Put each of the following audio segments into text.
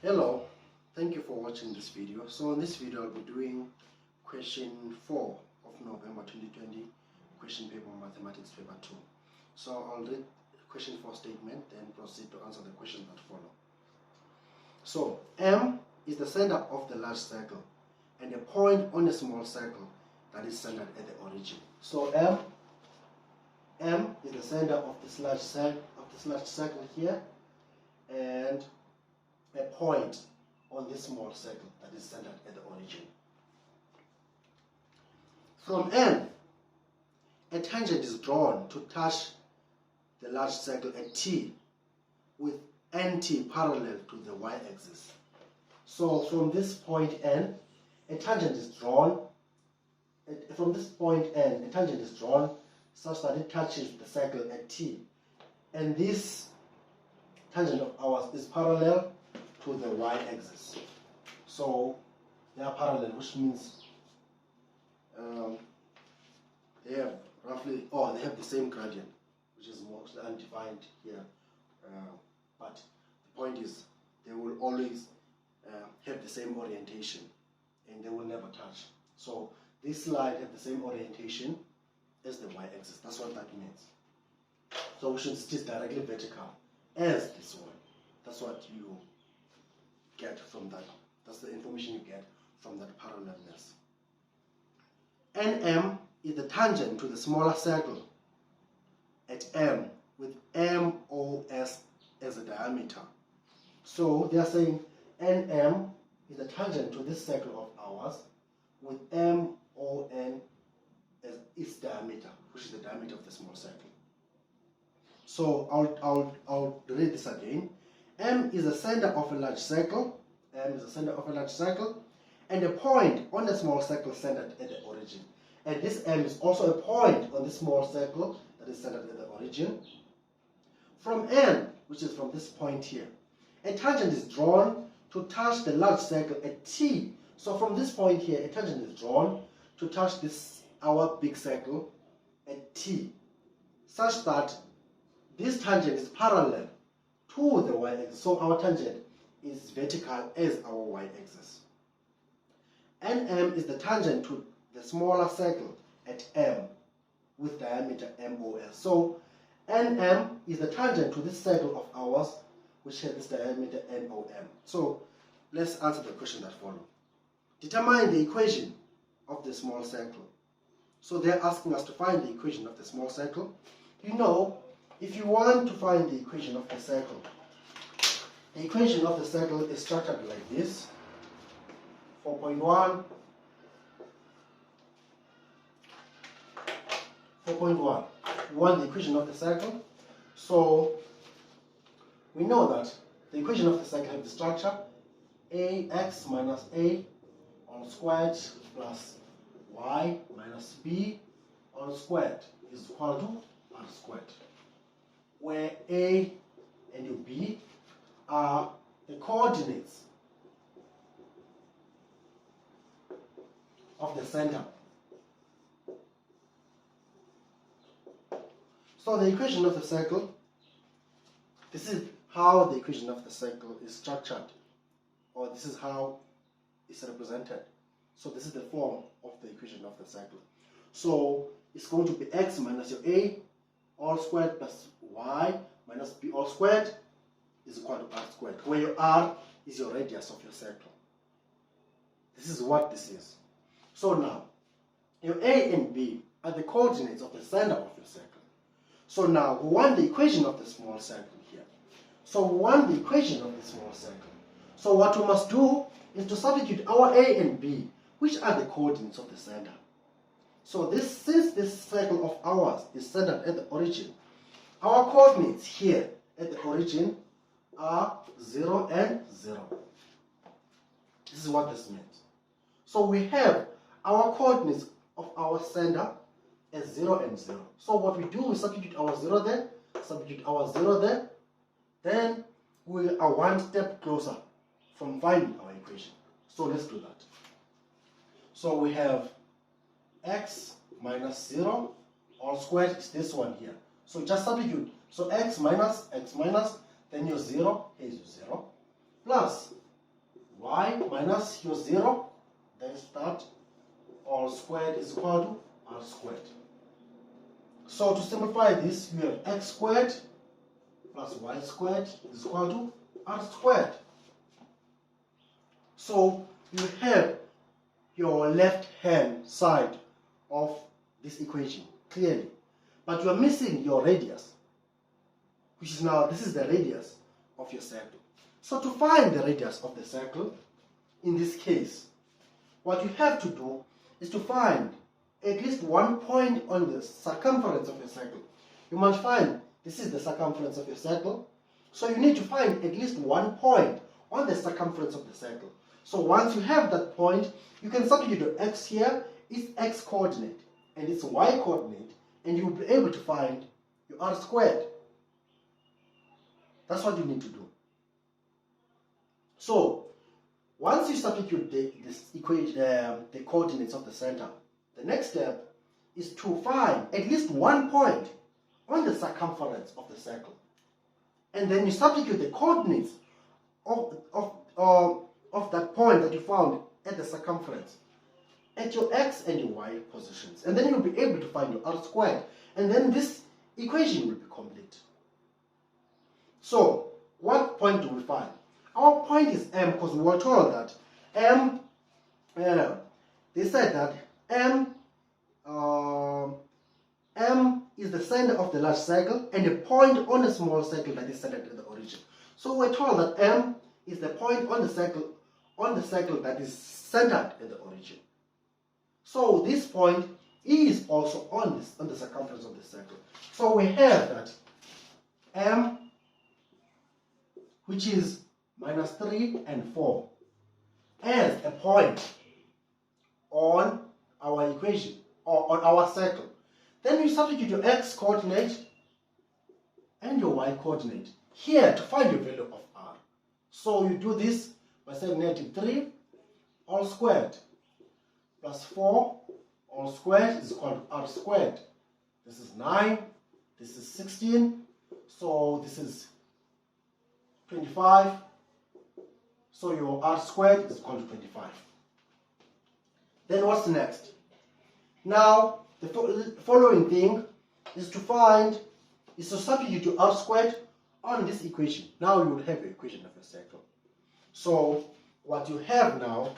Hello, thank you for watching this video. So in this video I'll be doing question 4 of November 2020 question paper mathematics paper 2. So I'll read question 4 statement and proceed to answer the questions that follow. So M is the center of the large circle and a point on a small circle that is centered at the origin. So M is the center of this large circle here, and a point on this small circle that is centered at the origin. From N, a tangent is drawn to touch the large circle at T with NT parallel to the y-axis. So from this point N, a tangent is drawn. From this point N, a tangent is drawn such that it touches the circle at T, and this tangent of ours is parallel to the y-axis. So they are parallel, which means they have they have the same gradient, which is mostly undefined here. But the point is, they will always have the same orientation, and they will never touch. So this line have the same orientation as the y-axis. That's what that means. So we should stitch directly vertical as this one. That's what you get from that. That's the information you get from that parallelness. NM is the tangent to the smaller circle at M with MOS as a diameter. So they are saying NM is the tangent to this circle of ours with MON as its diameter, which is the diameter of the small circle. So I'll read this again. M is the center of a large circle. M is the center of a large circle, and a point on a small circle centered at the origin. And this M is also a point on this small circle that is centered at the origin. From N, which is from this point here, a tangent is drawn to touch the large circle at T. So from this point here, a tangent is drawn to touch our big circle at T, such that this tangent is parallel to the y-axis. So our tangent is vertical as our y-axis. NM is the tangent to the smaller circle at M with diameter MOS. So NM is the tangent to this circle of ours, which has this diameter MOM. So let's answer the question that follows. Determine the equation of the small circle. So they're asking us to find the equation of the small circle. You know, if you want to find the equation of the circle, the equation of the circle is structured like this. 4.1. We want the equation of the circle. So we know that the equation of the circle has the structure ax minus a all squared plus y minus b all squared is equal to r squared, where a and b are the coordinates of the center. So the equation of the circle, this is how the equation of the circle is structured, or this is how it's represented. So this is the form of the equation of the circle. So it's going to be x minus your a all squared plus y minus b all squared is equal to r squared, where your r is your radius of your circle. This is what this is. So now, your a and b are the coordinates of the center of your circle. So now, we want the equation of the small circle here. So we want the equation of the small circle. So what we must do is to substitute our a and b, which are the coordinates of the center. So since this circle of ours is centered at the origin, our coordinates here at the origin are 0 and 0. This is what this means. So we have our coordinates of our center as 0 and 0. So what we do is substitute our 0 there, substitute our 0 there, then we are one step closer from finding our equation. So let's do that. So we have x minus 0 all squared is this one here. So just substitute. So x minus, then your 0 is 0, plus y minus your 0, that is that, all squared is equal to r squared. So to simplify this, you have x squared plus y squared is equal to r squared. So you have your left hand side of this equation clearly, but you are missing your radius, which is now, this is the radius of your circle. So to find the radius of the circle, in this case, what you have to do is to find at least one point on the circumference of your circle. You must find, this is the circumference of your circle, so you need to find at least one point on the circumference of the circle. So once you have that point, you can substitute your x here, its x coordinate, and its y coordinate, and you'll be able to find your r squared. That's what you need to do. So once you substitute this equation, the coordinates of the center, the next step is to find at least one point on the circumference of the circle, and then you substitute the coordinates of that point that you found at the circumference at your x and your y positions, and then you'll be able to find your r squared, and then this equation will be complete. So what point do we find? Our point is m, because we were told that m, they said that m is the center of the large circle and a point on a small circle that is centered at the origin. So we're told that m is the point on the circle that is centered at the origin. So this point is also on the circumference of the circle. So we have that m, which is minus 3 and 4, as a point on our equation, or on our circle. Then you substitute your x coordinate and your y coordinate here to find your value of r. So you do this by saying negative 3 all squared plus 4 all squared is equal to r squared. This is 9, this is 16, so this is 25. So your r squared is equal to 25. Then what's next? Now the following thing is to substitute your r squared on this equation. Now you will have an equation of a circle. So what you have now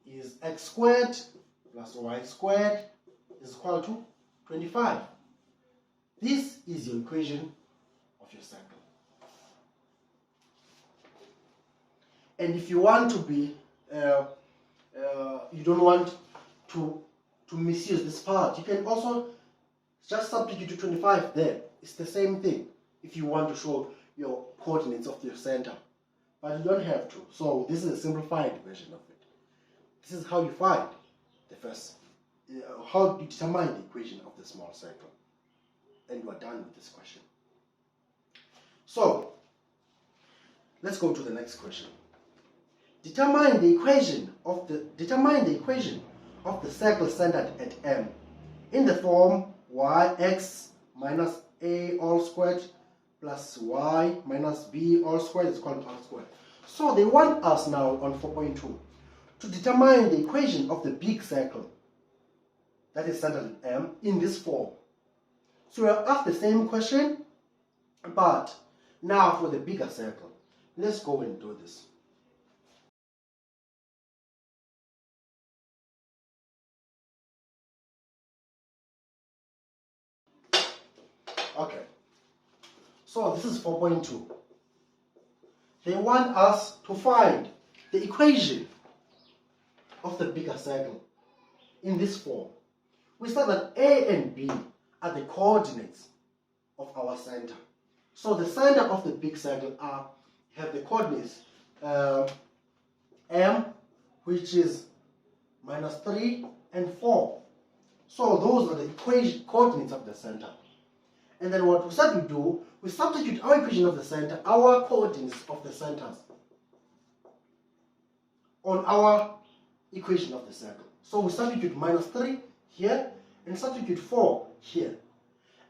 is x squared plus y squared is equal to 25. This is your equation of your circle. And if you want to be, you don't want to misuse this part, you can also just substitute to 25 there. It's the same thing if you want to show your coordinates of your center. But you don't have to. So this is a simplified version of it. This is how you find the first, how you determine the equation of the small circle. And you are done with this question. So let's go to the next question. Determine the equation of the circle centered at M in the form yx minus a all squared plus y minus b all squared is equal to r squared. So they want us now on 4.2 to determine the equation of the big circle that is centered at M in this form. So we are asked the same question, but now for the bigger circle. Let's go and do this. Okay, so this is 4.2. They want us to find the equation of the bigger circle in this form. We said that A and B are the coordinates of our center. So the center of the big circle have the coordinates M, which is minus 3 and 4. So those are the coordinates of the center. And then what we said we do, we substitute our equation of the center, our coordinates of the centers, on our equation of the circle. So we substitute minus 3 here and substitute 4 here.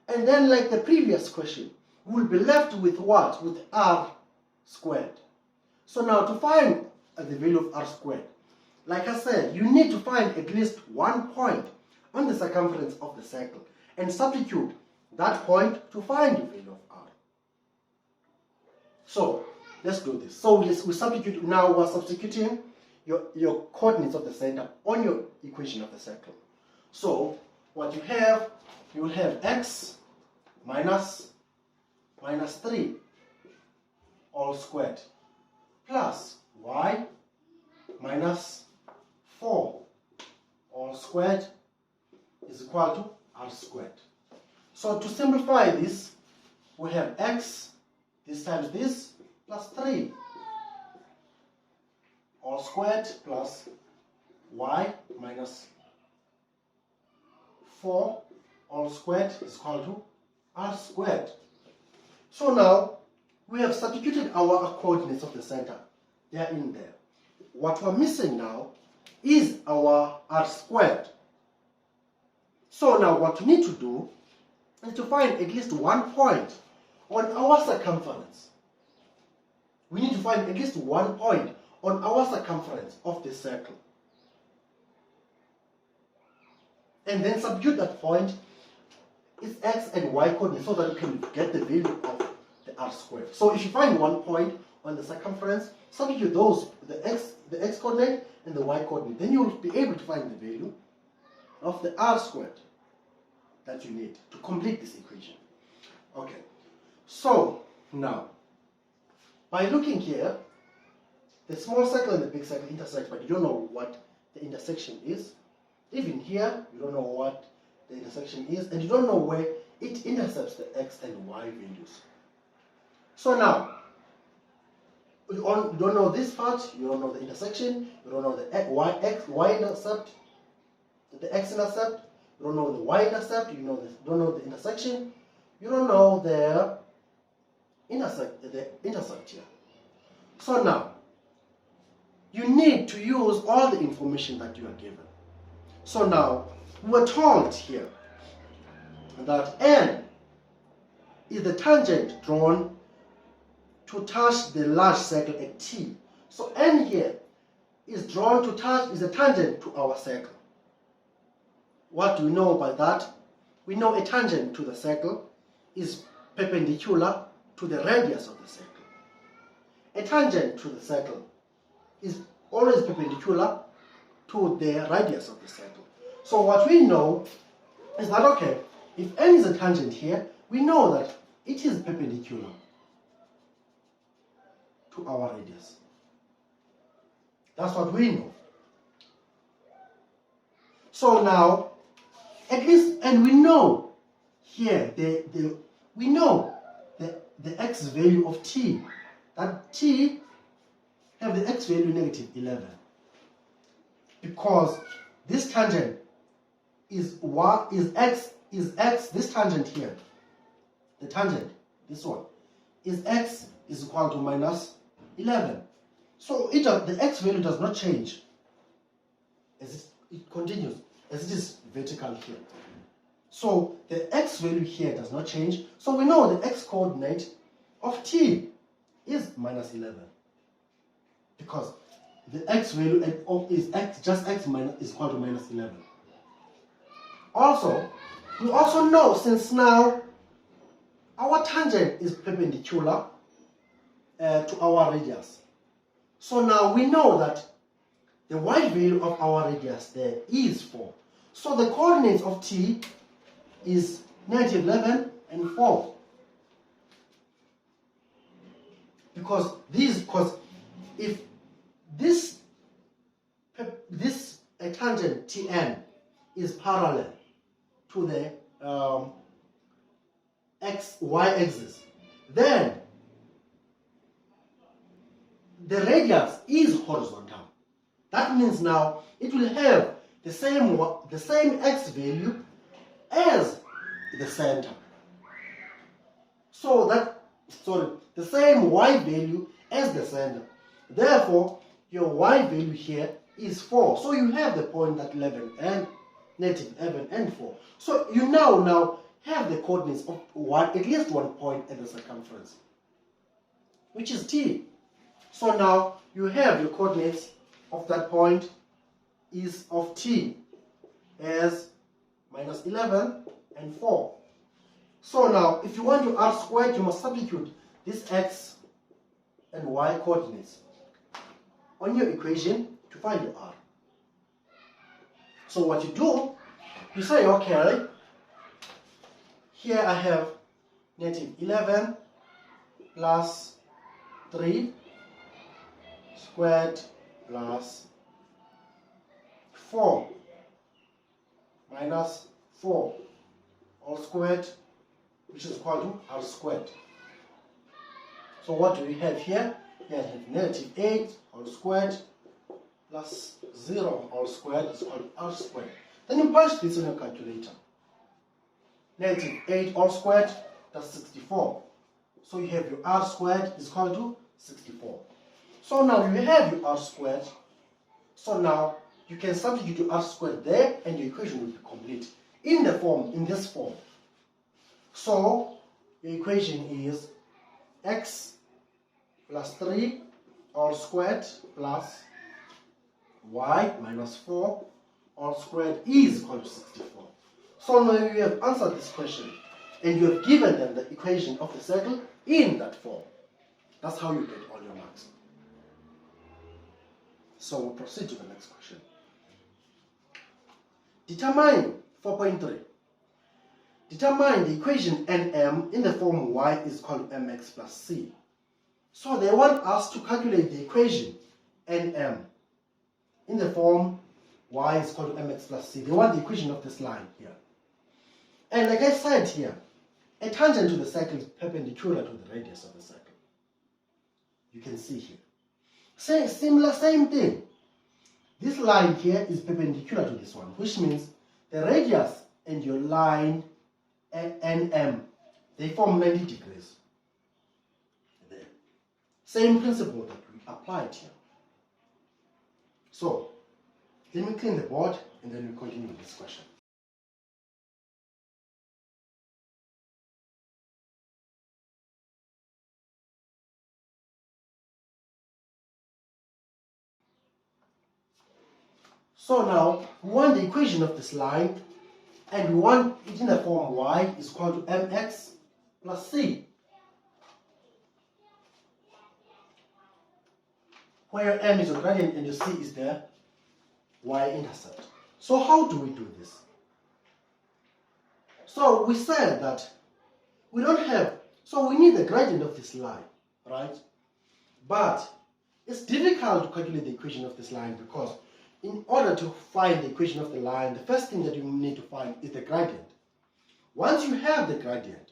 And then, like the previous question, we'll be left with what? With r squared. So now to find the value of r squared. Like I said, you need to find at least one point on the circumference of the circle and substitute that point to find the value of r. So let's do this. So we substitute. Now we're substituting your coordinates of the center on your equation of the circle. So what you will have x minus 3 all squared plus y minus 4 all squared is equal to r squared. So to simplify this, we have x this times this plus 3 all squared plus y minus 4 all squared is equal to r squared. So now we have substituted our coordinates of the center. They are in there. What we're missing now is our r squared. So now what we need to do is to find at least one point on our circumference. We need to find at least one point on our circumference of the circle. And then substitute that point, its x and y coordinates, so that you can get the value of the r squared. So if you find one point on the circumference, substitute those, the x coordinate and the y coordinate. Then you will be able to find the value of the r squared that you need to complete this equation. Okay, so now, by looking here, the small circle and the big circle intersect, but you don't know what the intersection is. Even here, you don't know what the intersection is, and you don't know where it intercepts the x and y values. So now, you don't know this part, you don't know the intersection, you don't know the y intercept, the x-intercept, you don't know the y-intercept, you don't know the intersection, you don't know the intercept here. So now, you need to use all the information that you are given. So now, we're told here that n is the tangent drawn to touch the large circle at T. So n here is drawn to touch, is a tangent to our circle. What do we know by that? We know a tangent to the circle is perpendicular to the radius of the circle. A tangent to the circle is always perpendicular to the radius of the circle. So what we know is that, okay, if n is a tangent here, we know that it is perpendicular to our radius. That's what we know. So now, at least, and we know here, we know the x value of t, that t have the x value negative 11. Because this tangent is x, this tangent here, the tangent, this one, is x is equal to minus 11. So the x value does not change as it continues, as it is vertical here. So the x value here does not change. So we know the x coordinate of t is minus 11. Because the x value is x, just x minus is equal to minus 11. Also, we also know, since now our tangent is perpendicular to our radius. So now we know that the y value of our radius there is 4. So the coordinates of t is negative 11 and 4. Because if this tangent Tn is parallel to the y axis, then the radius is horizontal. That means now it will have the same x value as the center. So the same y value as the center. Therefore, your y value here is 4. So you have the point at 11 and negative 11 and 4. So you now have the coordinates of at least one point at the circumference, which is t. So now you have your coordinates of that point is of t as minus 11 and 4. So now if you want to r squared, you must substitute this x and y coordinates on your equation to find your r. So what you do, you say, okay, here I have negative 11 plus 3 squared plus 4 minus 4 all squared, which is equal to r squared. So what do we have here? Here I have negative 8 all squared plus 0 all squared is equal to r squared. Then you punch this in your calculator. Negative 8 all squared, that's 64. So you have your r squared is equal to 64. So now you have your r squared. So now you can substitute your r squared there and your equation will be complete in this form. So your equation is x plus 3 all squared plus y minus 4 all squared is equal to 64. So now you have answered this question and you have given them the equation of the circle in that form. That's how you get all your marks. So we'll proceed to the next question. Determine 4.3. Determine the equation nm in the form y is equal to mx plus c. So they want us to calculate the equation nm in the form y is equal to mx plus c. They want the equation of this line here. And like I said here, a tangent to the circle is perpendicular to the radius of the circle. You can see here. Same thing. This line here is perpendicular to this one, which means the radius and your line nm, they form 90 degrees. There. Same principle that we applied here. So, let me clean the board and then we continue with this question. So now, we want the equation of this line, and we want it in the form y is equal to mx plus c, where your m is your gradient and your c is the y-intercept. So how do we do this? So we said that we don't have, so we need the gradient of this line, right? But it's difficult to calculate the equation of this line because in order to find the equation of the line, the first thing that you need to find is the gradient. Once you have the gradient,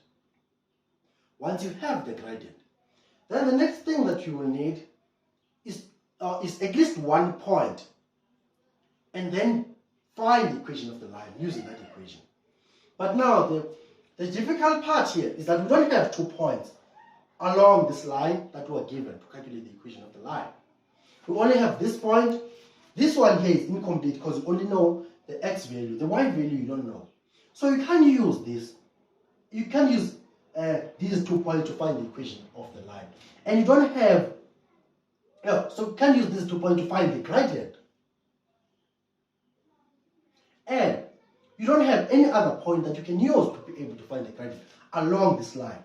then the next thing that you will need is at least one point, and then find the equation of the line using that equation. But now the difficult part here is that we don't have 2 points along this line that were given to calculate the equation of the line. We only have this point. This one here is incomplete because you only know the x value. The y value you don't know. So you can't use this. You can't use these 2 points to find the equation of the line. And you don't have, so you can't use these 2 points to find the gradient. And you don't have any other point that you can use to be able to find the gradient along this line.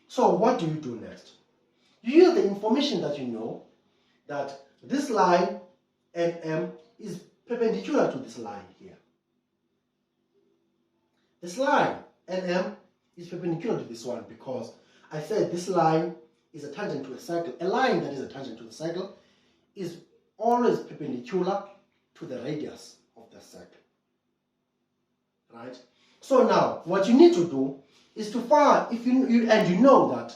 So what do you do next? You use the information that you know, that this line nm is perpendicular to this line here. This line nm is perpendicular to this one because I said this line is a tangent to a circle. A line that is a tangent to the circle is always perpendicular to the radius of the circle. Right? So now what you need to do is to find, if you know that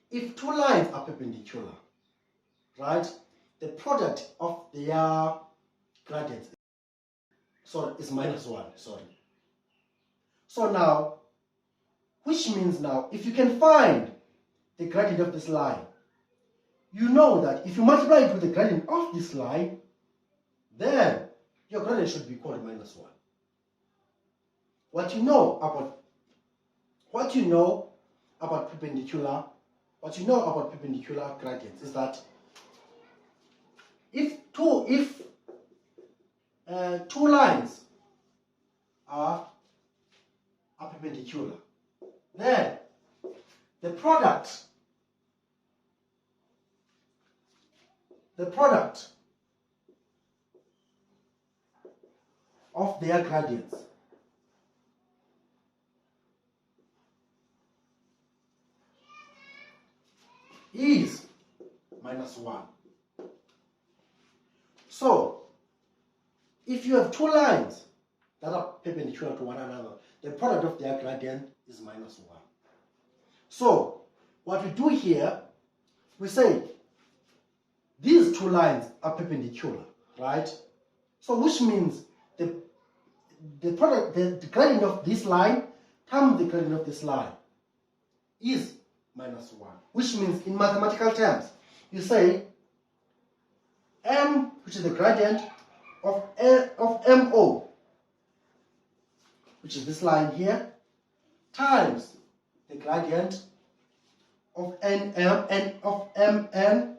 if 2 lines are perpendicular, right, the product of their gradients is -1, sorry. So now, which means now, if you can find the gradient of this line, you know that if you multiply it with the gradient of this line, then your gradient should be equal to -1. What you know about perpendicular what you know about perpendicular gradients is that if two lines are perpendicular, then the product of their gradients is -1. So, if you have two lines that are perpendicular to one another, the product of their gradient is -1. So, what we do here, we say these two lines are perpendicular, right? So, which means the gradient of this line times the gradient of this line is -1, which means in mathematical terms, you say m, which is the gradient of MO, which is this line here, times the gradient of NM and of MN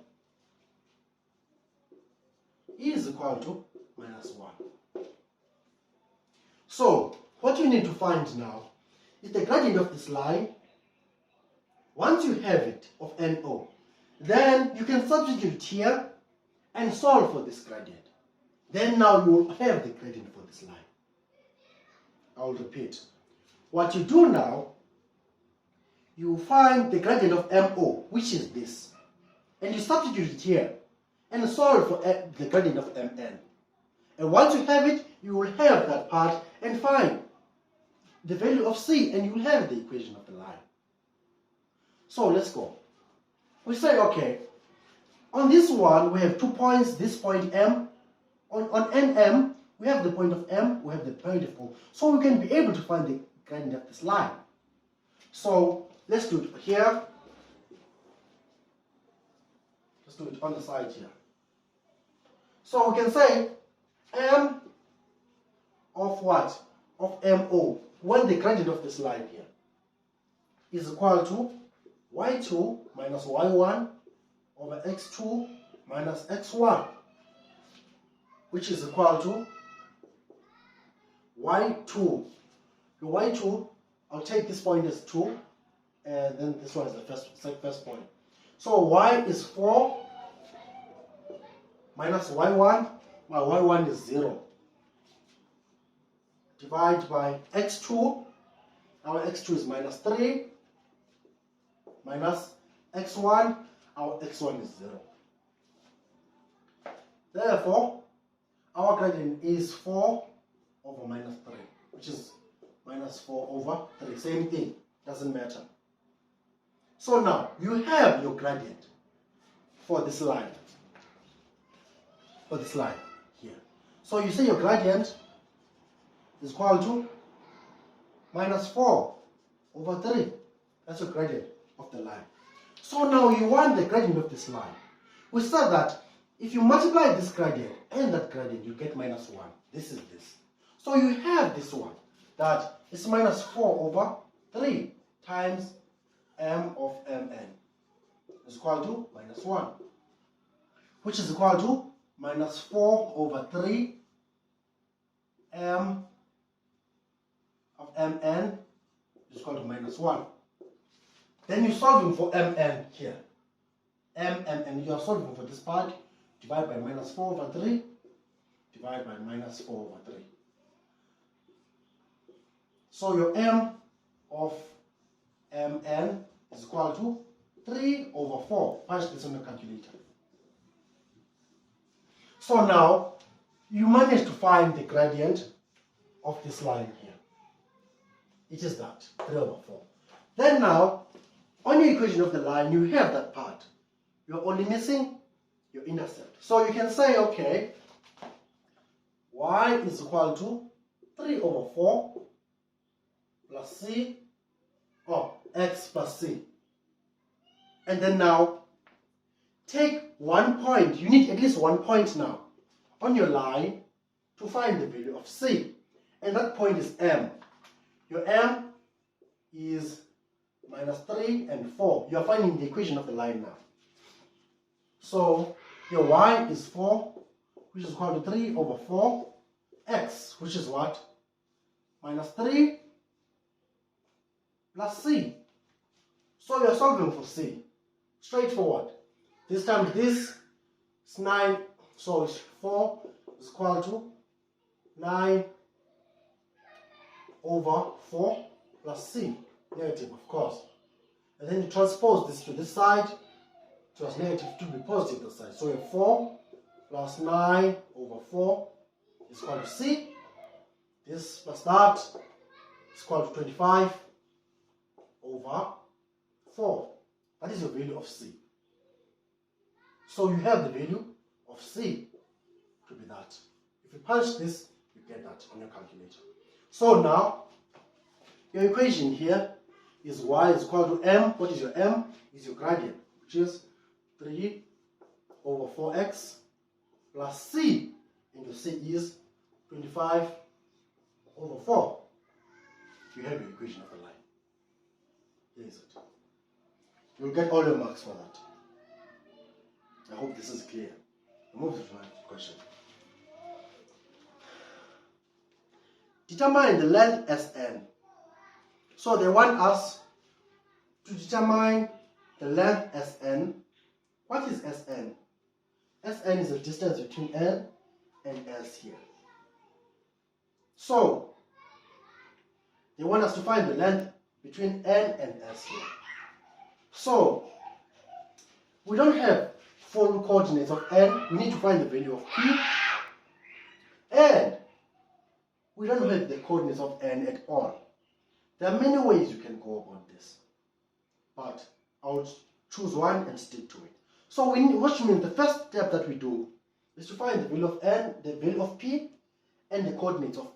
is equal to -1. So, what you need to find now is the gradient of this line. Once you have it of NO, then you can substitute here and solve for this gradient. Then now you will have the gradient for this line. I will repeat. What you do now, you find the gradient of MO, which is this, and you substitute it here and solve for the gradient of MN. And once you have it, you will have that part and find the value of C, and you will have the equation of the line. So let's go. We say, okay, on this one we have 2 points, this point M. On NM, we have the point of M, we have the point of O. So we can be able to find the gradient of this line. So let's do it here. Let's do it on the side here. So we can say M of what? Of MO, when the gradient of this line here is equal to y2 minus y1 over x2 minus x1, which is equal to y2. The y2, I'll take this point as 2, and then this one is the first point. So y is 4 minus y1, well, y1 is 0. Divide by x2, our x2 is minus 3, minus x1, our x1 is 0. Therefore, our gradient is 4 over minus 3, which is minus 4 over 3. Same thing, doesn't matter. So now, you have your gradient for this line. For this line here. So you say your gradient is equal to minus 4 over 3. That's your gradient of the line. So now you want the gradient of this line. We said that if you multiply this gradient and that gradient, you get minus 1. This is this. So you have this one, that is minus 4 over 3 times m of mn is equal to minus 1, which is equal to minus 4 over 3 m of mn is equal to minus 1. Then you're solving for mn here. And you are solving for this part. Divide by minus 4 over 3. Divide by minus 4 over 3. So your m of mn is equal to 3 over 4. Punch this on the calculator. So now, you manage to find the gradient of this line here. It is that, 3 over 4. Then now, on your equation of the line, you have that part. You're only missing your intercept. So you can say, okay, y is equal to 3 over 4 plus c, or x plus c. And then now, take 1 point. You need at least 1 point now on your line to find the value of c. And that point is m. Your m is minus 3 and 4. You are finding the equation of the line now. So your y is 4, which is equal to 3 over 4, x, which is what? Minus 3 plus c. So you are solving for c. Straightforward. This time this is 9, so it's 4 is equal to 9 over 4 plus c, negative of course. And then you transpose this to this side, it was negative to be positive this side. So you have 4 plus 9 over 4 is equal to c. This plus that is equal to 25 over 4. That is your value of c. So you have the value of c to be that. If you punch this, you get that on your calculator. So now, your equation here is y is equal to m. What is your m? Is your gradient, which is 3 over 4x plus c. And your c is 25 over 4. You have your equation of the line. Here is it. You'll get all your marks for that. I hope this is clear. Move to the next question. Determine the length Sn. So they want us to determine the length Sn. What is Sn? Sn is the distance between N and S here. So they want us to find the length between N and S here. So we don't have full coordinates of N. We need to find the value of P. And we don't have the coordinates of N at all. There are many ways you can go about this, but I will choose one and stick to it. So which means the first step that we do is to find the value of N, the value of P, and the coordinates of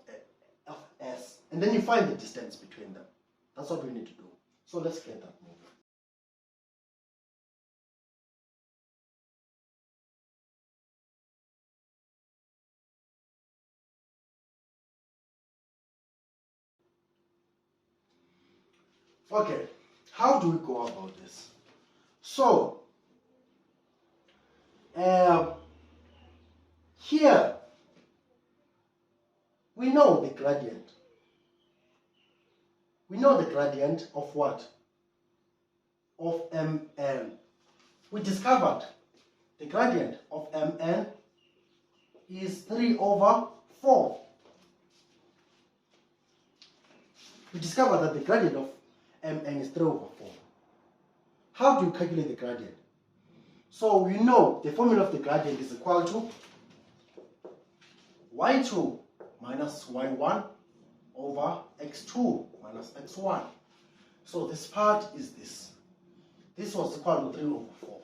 S. And then you find the distance between them. That's what we need to do. So let's get that moving. Okay, how do we go about this? So, here, we know the gradient. We know the gradient of what? Of Mn. We discovered the gradient of Mn is 3 over 4. We discovered that the gradient of Mn is 3 over 4. How do you calculate the gradient? So we know the formula of the gradient is equal to y2 minus y1 over x2 minus x1. So this part is this. This was equal to 3 over 4.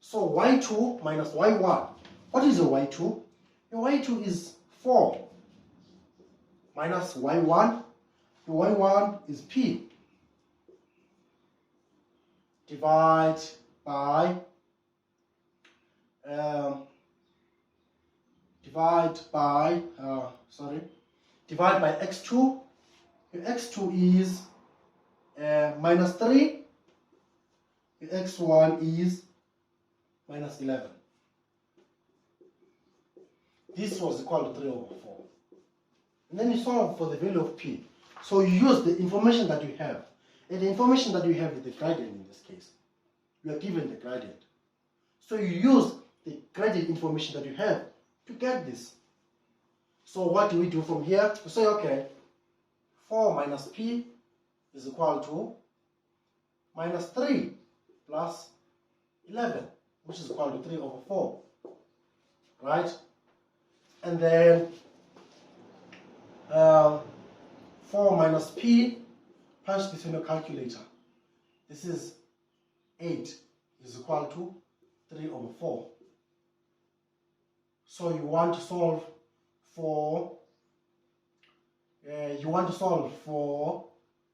So y2 minus y1. What is your y2? Your y2 is 4 minus y1. Your y1 is p. Divide by x2. Your x2 is minus 3. Your x1 is minus 11. This was equal to 3 over 4. And then you solve for the value of p. So you use the information that you have. And the information that you have is the gradient in this case. You are given the gradient. So you use the gradient information that you have to get this. So what do we do from here? We say, okay, 4 minus p is equal to minus 3 plus 11, which is equal to 3 over 4. Right? And then 4 minus p, punch this in your calculator. This is 8 is equal to 3 over 4. So you want to solve for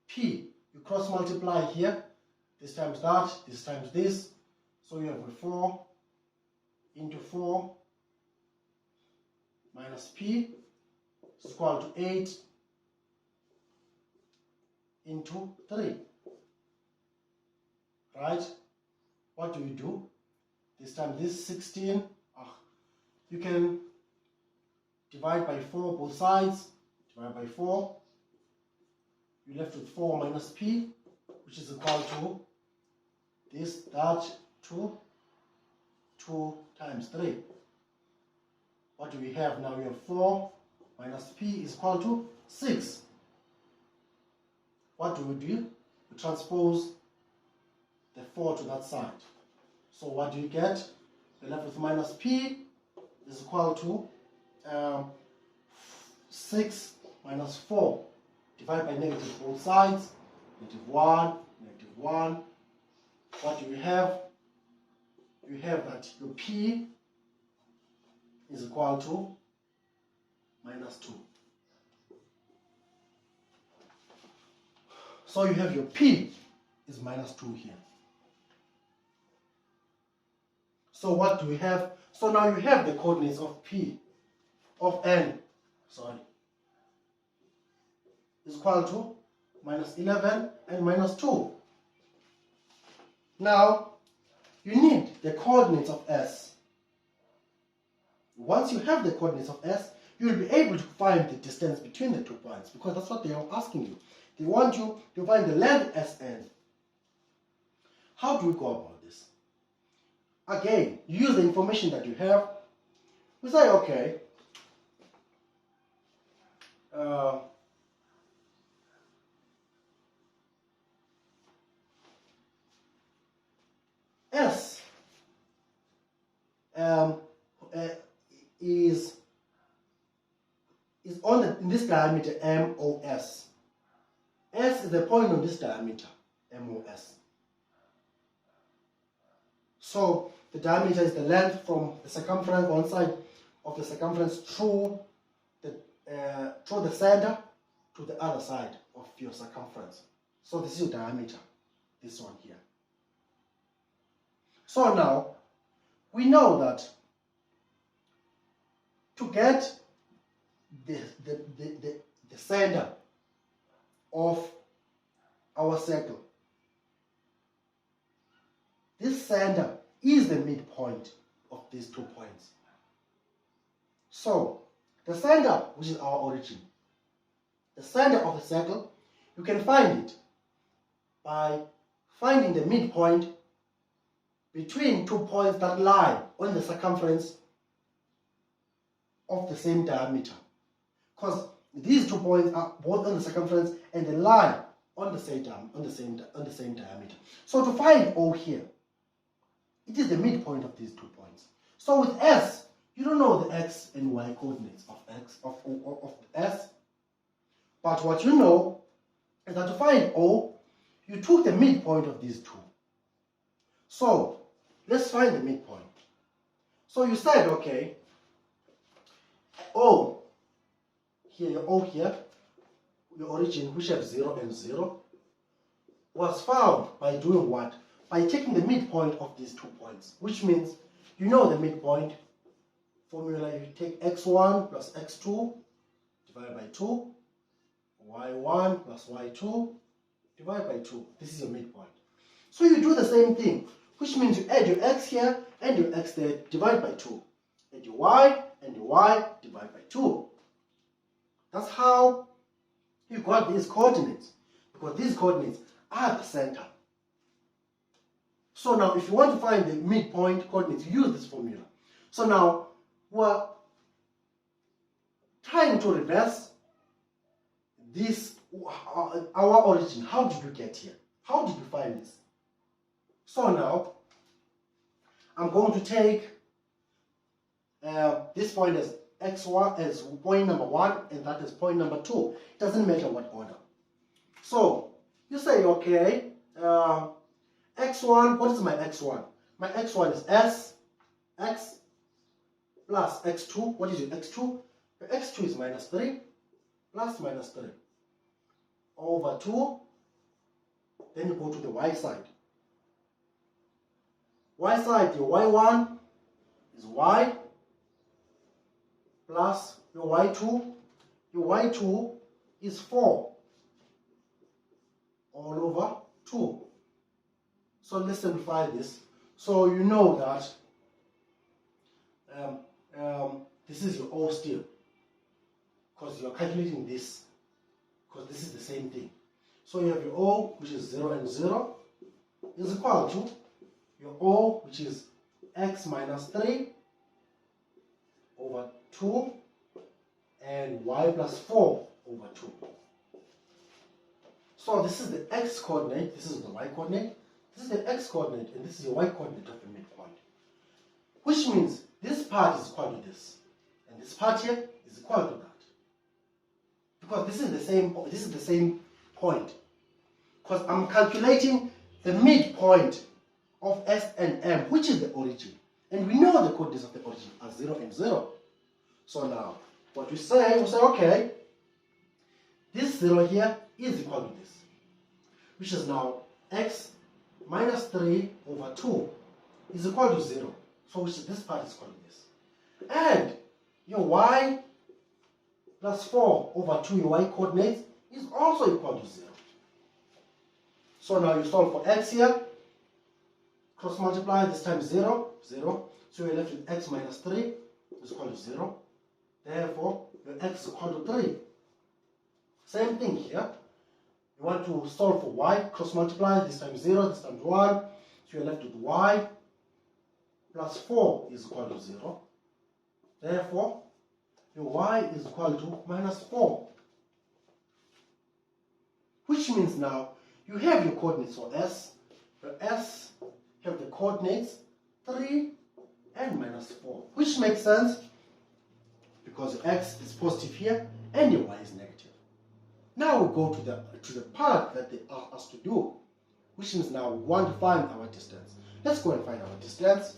p. You cross multiply here. This times that, this times this. So you have a 4 into 4 minus p is equal to 8 into 3. Right? What do we do? This time this 16, you can divide by 4 both sides, divide by 4. You're left with 4 minus p, which is equal to this, that, 2 times 3. What do we have now? We have 4 minus p is equal to 6. What do? We transpose the 4 to that side. So what do you get? You're left with minus p is equal to 6 minus 4. Divide by negative both sides. Negative 1, negative 1. What do you have? You have that your p is equal to minus 2. So you have your p is minus 2 here. So what do we have? So now you have the coordinates of p, of n, is equal to minus 11 and minus 2. Now, you need the coordinates of s. Once you have the coordinates of s, you will be able to find the distance between the 2 points, because that's what they are asking you. They want you to find the length Sn. How do we go about this? Again, use the information that you have. We say, okay, S is in this diameter MOS. S is the point on this diameter MOS. So the diameter is the length from the circumference, one side of the circumference through the center to the other side of your circumference. So this is your diameter, this one here. So now we know that to get the center of our circle, this center is the midpoint of these 2 points. So the center, which is our origin, the center of the circle, you can find it by finding the midpoint between 2 points that lie on the circumference of the same diameter. Because these 2 points are both on the circumference and they lie on the same diameter. So to find O here, it is the midpoint of these 2 points. So with S, you don't know the x and y coordinates of S, but what you know is that to find O, you took the midpoint of these 2. So let's find the midpoint. So you said, okay, O here, your O here, your origin, which have 0 and 0, was found by doing what? By taking the midpoint of these 2 points, which means you know the midpoint formula. You take x1 plus x2 divided by 2, y1 plus y2 divided by 2. This is your midpoint. So you do the same thing, which means you add your x here and your x there, divide by 2. Add your y and your y, divide by 2. That's how you got these coordinates, because these coordinates are the center. So now if you want to find the midpoint coordinates, you use this formula. So now we're trying to reverse this, our origin. How did we get here? How did we find this? So now I'm going to take this point as x1 as point number 1 and that is point number 2. It doesn't matter what order. So you say, okay, x1, what is my x1? My x1 is x plus x2. What is your x2? Your x2 is minus 3 plus minus 3 over 2. Then you go to the y side. Y side, your y1 is y plus your y2. Your y2 is 4 all over 2. So let's simplify this. So you know that this is your O still, because you're calculating this, because this is the same thing. So you have your O, which is 0 and 0, is equal to your O, which is x minus 3 over 2 and y plus 4 over 2. So this is the x coordinate, this is the y coordinate, this is the x coordinate, and this is the y coordinate of the midpoint. Which means this part is equal to this, and this part here is equal to that. Because this is the same point. Because I'm calculating the midpoint of S and M, which is the origin. And we know the coordinates of the origin are 0 and 0. So now, what we say, okay, this 0 here is equal to this, which is now x minus 3 over 2 is equal to 0. So which is this part is equal to this. And your y plus 4 over 2, your y coordinate, is also equal to 0. So now you solve for x here. Cross multiply, this time 0, 0. So you're left with x minus 3 is equal to 0. Therefore, your x is equal to 3. Same thing here. You want to solve for y, cross multiply, this time 0, this time 1. So you're left with y plus 4 is equal to 0. Therefore, your y is equal to minus 4. Which means now, you have your coordinates for S. For S, have the coordinates 3 and minus 4. Which makes sense, because your x is positive here and your y is negative. Now we go to the part that they asked us to do, which means now we want to find our distance. Let's go and find our distance.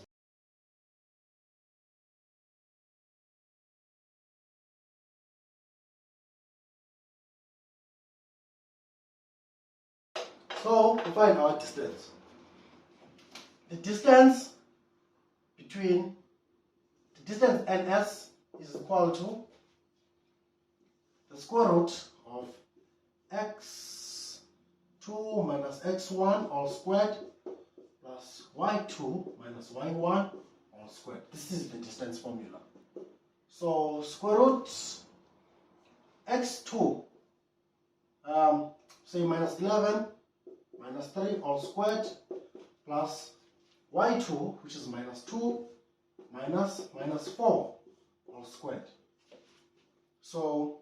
So to find our distance, the distance ns is equal to the square root of x2 minus x1 all squared plus y2 minus y1 all squared. This is the distance formula. So square root x2, say minus 11 minus 3 all squared plus y2, which is minus 2 minus 4 all squared. So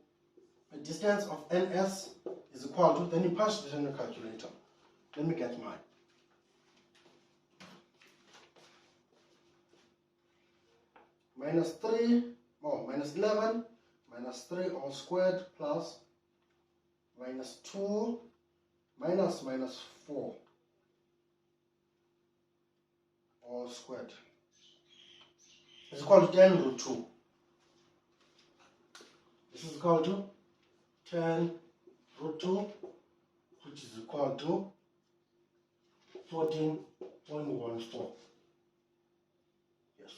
the distance of ns is equal to, then you punch this in your calculator. Let me get mine. Minus 11 minus 3 all squared plus minus 2 minus 4 all squared is equal to 10 root 2. This is equal to 10 root 2, which is equal to 14.14. Yes.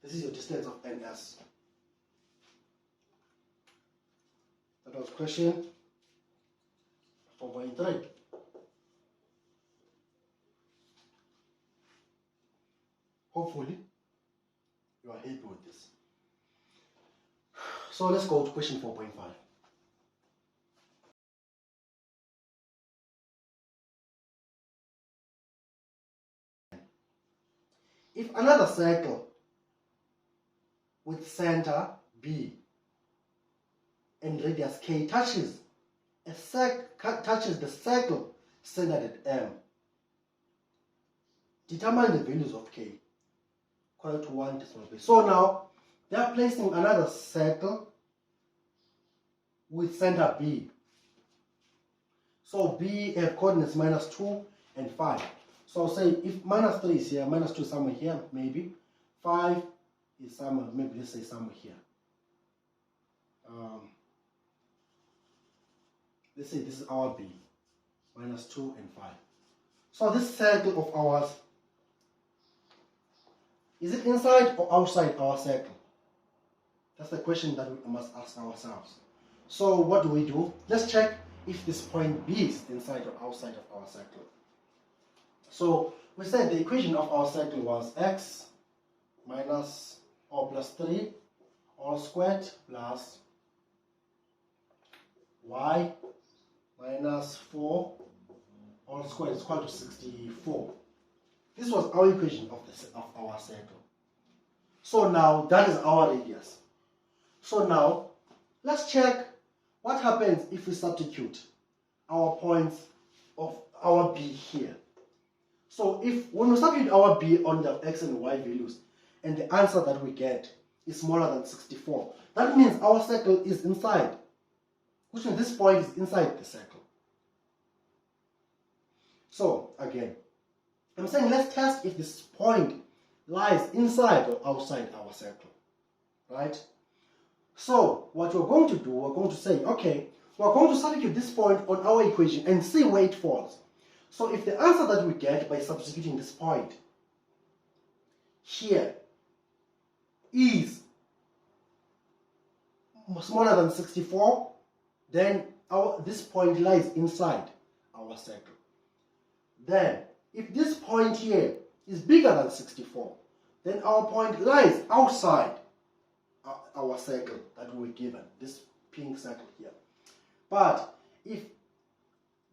This is your distance of ns. That was question 4.3. Hopefully, you are happy with this. So let's go to question 4.5. If another circle with center B and radius K touches the circle centered at M, determine the values of K equal to 1 decimal place. So now they are placing another circle with center B. So B have coordinates minus 2 and 5. So say if minus 3 is here, minus 2 is somewhere here, maybe 5 is somewhere, maybe let's say somewhere here. Let's say this is our B, minus 2 and 5. So this circle of ours, is it inside or outside our circle? That's the question that we must ask ourselves. So what do? Let's check if this point B is inside or outside of our circle. So we said the equation of our circle was x minus or plus 3 all squared plus y minus 4 all squared is equal to 64. This was our equation of our circle. So now that is our radius. So now let's check what happens if we substitute our points of our B here. So when we substitute our B on the x and y values and the answer that we get is smaller than 64, that means our circle is inside, which means this point is inside the circle. So again, I'm saying let's test if this point lies inside or outside our circle, right? So what we're going to do, we're going to say, okay, we're going to substitute this point on our equation and see where it falls. So if the answer that we get by substituting this point here is smaller than 64, then this point lies inside our circle. Then if this point here is bigger than 64, then our point lies outside our circle that we were given, this pink circle here. But if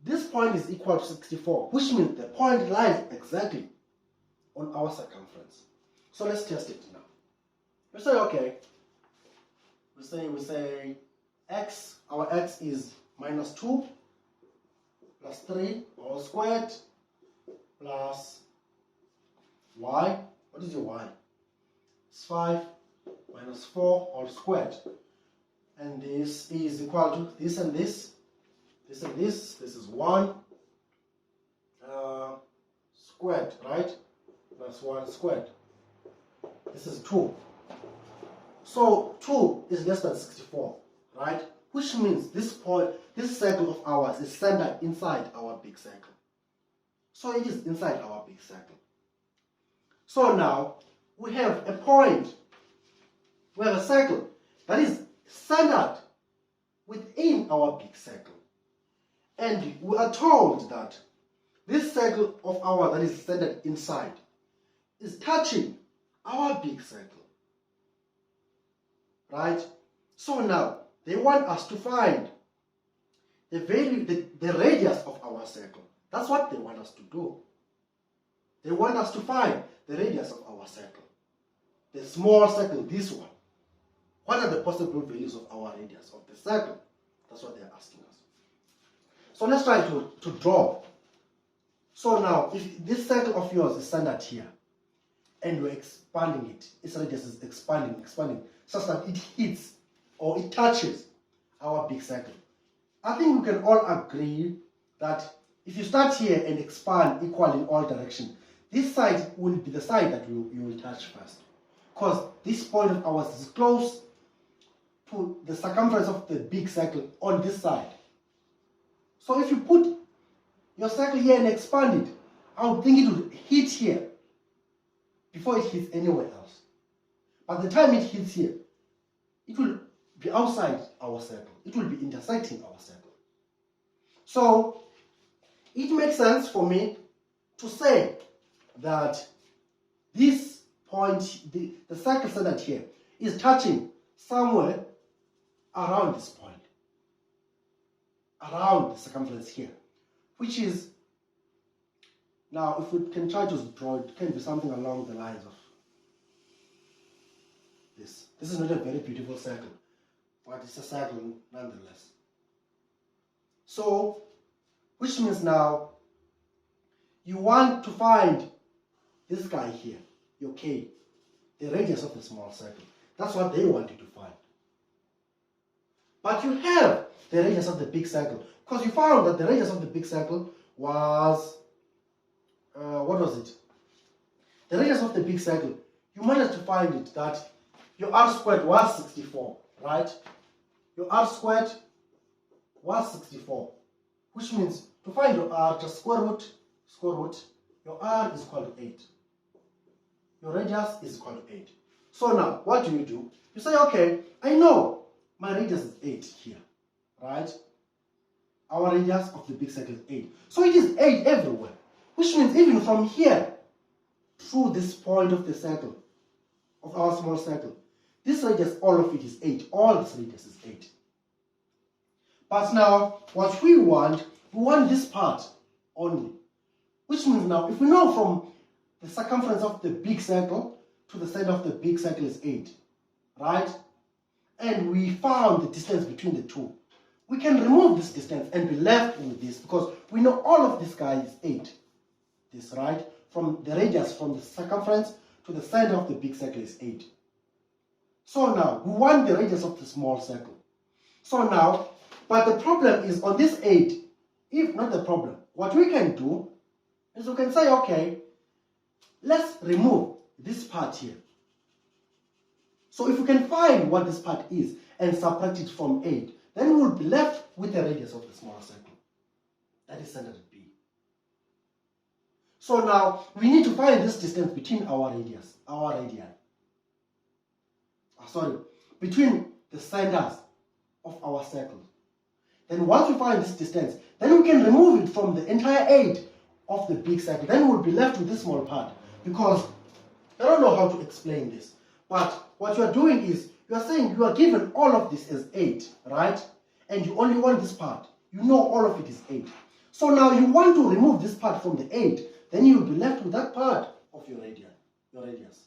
this point is equal to 64, which means the point lies exactly on our circumference. So let's test it now. We say, okay, we say x, our x is minus 2 plus 3 all squared plus y. What is your y? It's 5 minus 4 all squared. And this is equal to this and this. This and this. This is 1 squared, right? Plus 1 squared. This is 2. So 2 is less than 64, right? Which means this circle of ours is centered inside our big circle. So it is inside our big circle. So now we have a point, we have a circle that is centered within our big circle. And we are told that this circle of ours that is centered inside is touching our big circle. Right? So now they want us to find the value, the radius of our circle. That's what they want us to do. They want us to find the radius of our circle. The small circle, this one. What are the possible values of our radius of the circle? That's what they're asking us. So let's try to draw. So now, if this circle of yours is centered here, and we're expanding it, its radius is expanding, such that it hits or it touches our big circle. I think we can all agree that if you start here and expand equal in all directions, this side will be the side that you will touch first. Because this point of ours is close to the circumference of the big circle on this side. So if you put your circle here and expand it, I would think it would hit here before it hits anywhere else. By the time it hits here, it will be outside our circle. It will be intersecting our circle. So it makes sense for me to say that this point, the circle centered here, is touching somewhere around this point, around the circumference here, which is, now if we can try to draw it, can be something along the lines of this. This is not a very beautiful circle, but it's a circle nonetheless. So, which means now you want to find this guy here, your K, the radius of the small circle. That's what they want you to find. But you have the radius of the big circle, because you found that the radius of the big circle was, what was it? The radius of the big circle, you managed to find it that your r squared was 64, right? Your r squared was 64, which means to find your r, just square root, your r is equal to 8. Your radius is equal to 8. So now, what do? You say, okay, I know my radius is 8 here, right? Our radius of the big circle is 8. So it is 8 everywhere. Which means even from here through this point of the circle, of our small circle, this radius, all of it is 8. All this radius is 8. But now, what we want this part only. Which means now, if we know from the circumference of the big circle to the center of the big circle is 8, right? And we found the distance between the two. We can remove this distance and be left with this because we know all of this guy is 8. This, right? From the radius from the circumference to the center of the big circle is 8. So now, we want the radius of the small circle. So now, but the problem is on this 8, if not the problem, what we can do is we can say, okay, let's remove this part here. So if we can find what this part is and subtract it from 8, then we'll be left with the radius of the smaller circle. That is centered at B. So now we need to find this distance between between the centers of our circle. Then once we find this distance, then we can remove it from the entire 8 of the big circle. Then we'll be left with this small part. Because I don't know how to explain this. But what you are doing is, you are saying you are given all of this as 8, right? And you only want this part. You know all of it is 8. So now you want to remove this part from the 8. Then you will be left with that part of your radius.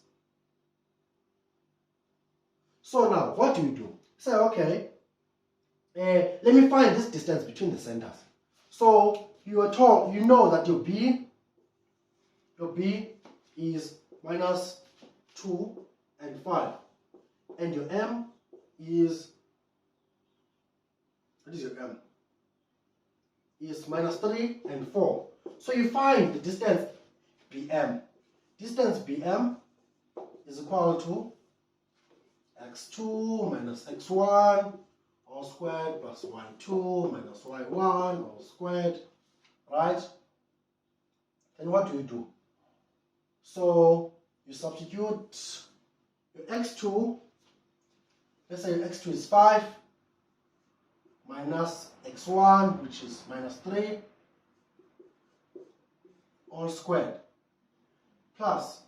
So now, what do? Say, okay, let me find this distance between the centers. So you are told, you know that your B is minus 2 and 5. And your M is, what is your M? Is minus 3 and 4. So you find the distance BM. Distance BM is equal to x2 minus x1 all squared plus y2 minus y1 all squared, right? Then what do? So you substitute your x2, let's say your x2 is 5, minus x1, which is minus 3, all squared, plus,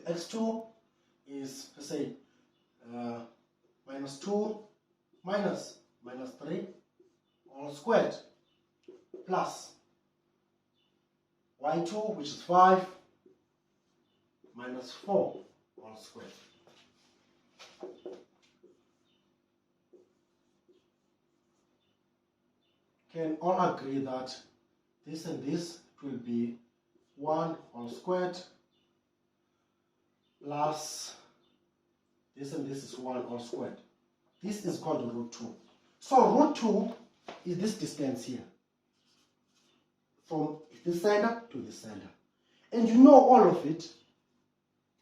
x2 is, let's say, minus 2 minus 3 all squared plus y2, which is 5 minus 4 all squared. Can all agree that this and this will be 1 all squared plus this and this is 1 all squared. This is called root 2. So root 2 is this distance here from this center to this center. And you know all of it,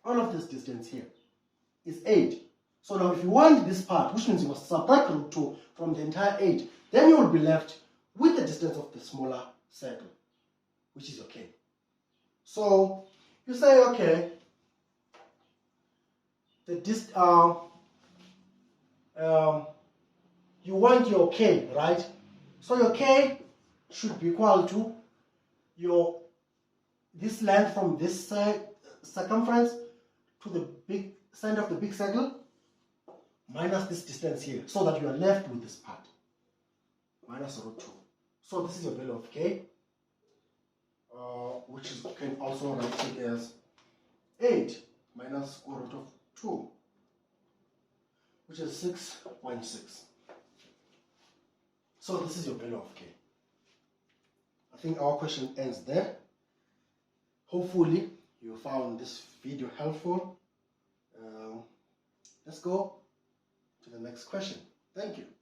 all of this distance here is 8. So now if you want this part, which means you must subtract root 2 from the entire 8, then you will be left with the distance of the smaller circle, which is okay. So you say, okay, you want your K, right? So your K should be equal to this length from this circumference to the big center of the big circle minus this distance here, so that you are left with this part minus root 2. So this is your value of K, which is, you can also write it as 8 minus square root of 2, which is 6.6. So this is your value of K. I think our question ends there. Hopefully you found this video helpful. Let's go to the next question. Thank you.